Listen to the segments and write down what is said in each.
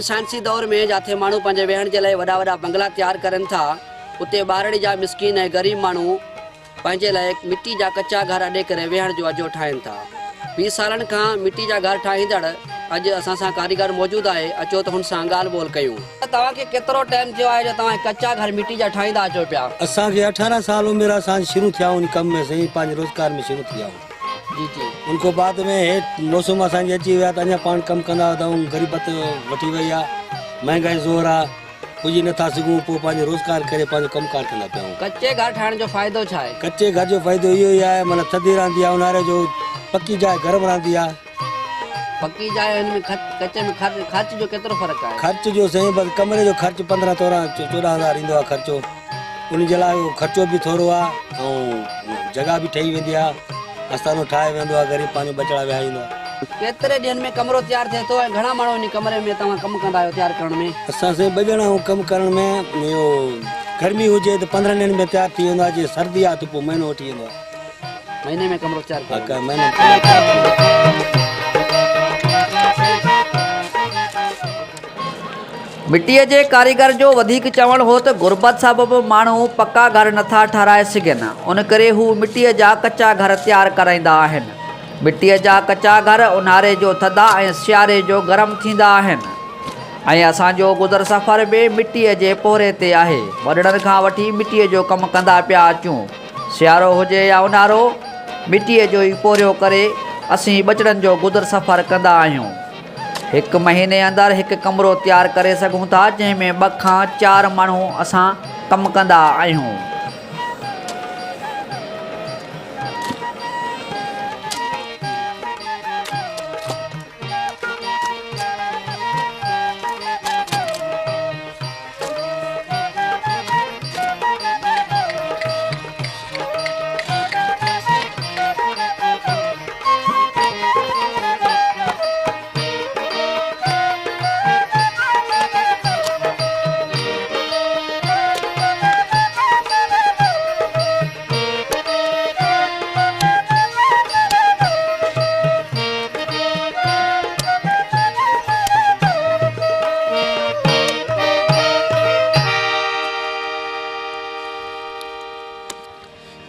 हिन साइंसी दौर में जाते माण्हू पंहिंजे वेहण जे लाइ वॾा वॾा बंगला तैयार करनि था, उते ॿारड़ी जा मिसकीन ऐं ग़रीब माण्हू पंहिंजे लाइ मिट्टी जा कच्चा घर अॾे करे वेहण जो अजो ठाहिनि था। 20 सालनि खां मिट्टी जा घर ठाहींदड़ अॼु असां सां कारीगर मौजूदु आहे। अचो त हुन सां ॻाल्हि ॿोल कयूं। तव्हांखे केतिरो टाइम थियो आहे जो तव्हां कच्चा घर मिट्टी जा ठाहींदा अचो पिया? असांखे 18 साल उम्र असां शुरू थिया उन कम में सही पंहिंजे रोज़गार में शुरू थिया। जी जी। उनको बाद में हेठि मौसम असांजी अची विया त अञा पाण कमु कंदा हुआ। ग़रीबत वठी वई आहे, महांगाई ज़ोर आहे, पुॼी नथा सघूं, पोइ पंहिंजो रोज़गार करे पंहिंजो कमकार कंदा पिया आहियूं। कच्चे घर ठाहिण जो फ़ाइदो छा आहे? कच्चे घर जो फ़ाइदो इहो ई आहे, माना थधी रहंदी आहे, ऊन्हारे जो पकी जाइ गरम रहंदी आहे। पक्की जाइ हिन में कच्चे में ख़र्च जो केतिरो फ़र्क़ु आहे? ख़र्च जो साईं बसि कमरे जो ख़र्च 15-14 ईंदो आहे ख़र्चो। उन जे लाइ ख़र्चो बि थोरो आहे ऐं जॻह बि ठही वेंदी आहे, आस्थानो ठाहे वेंदो आहे, ग़रीब पंहिंजो बचड़ा विहारींदो आहे। केतिरे ॾींहंनि में कमरो तैयार थिए थो ऐं घणा माण्हू इन कमरे में तव्हां कमु कंदा आहियो तैयार करण में? असां साईं 2 ॼणा कमु करण में, इहो गर्मी हुजे त 15 ॾींहंनि में तैयार थी वेंदो आहे। जे सर्दी आहे त पोइ महीनो वठी वेंदो आहे। महीने में कमरो तैयार कयो? मिट्टीअ जे कारीगर जो वधीक चवण हो त गुरबत सबबि माण्हू पक्का घर नथा ठाराए सघनि, उन करे हू मिट्टीअ जा कच्चा घर तैयार कराईंदा आहिनि। मिट्टीअ जा कच्चा घर ऊन्हारे जो थधा ऐं सियारे जो गरम थींदा आहिनि ऐं असांजो गुज़र सफ़र बि मिट्टीअ जे पोरे ते आहे। वॾड़नि खां वठी मिट्टीअ जो कमु कंदा पिया अचूं। सियारो हुजे या ऊन्हारो, मिट्टीअ जो ई पोरियो करे असीं बचड़नि जो गुज़र सफ़र कंदा आहियूं। 1 महीने अंदरि हिकु कमरो तैयार करे सघूं था, जंहिंमें 2 खां 4 माण्हू असां कमु कंदा आहियूं।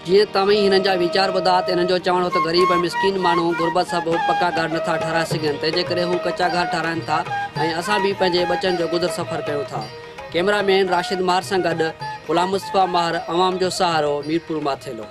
जीअं तव्हां हिननि जा वीचार ॿुधा त हिननि जो चवणु हो त ग़रीब ऐं मिसकीन माण्हू गुरबत सबबि पक्का घर नथा ठाराए सघनि, तंहिंजे करे हू कच्चा घर ठाराइनि था ऐं असां बि पंहिंजे बचनि जो गुज़र सफ़र कयूं था। कैमरामैन राशिद मार सां गॾु ग़ुलाम मुस्तफ़ा मार, अवाम जो सहारो, मीरपुर माथेलो।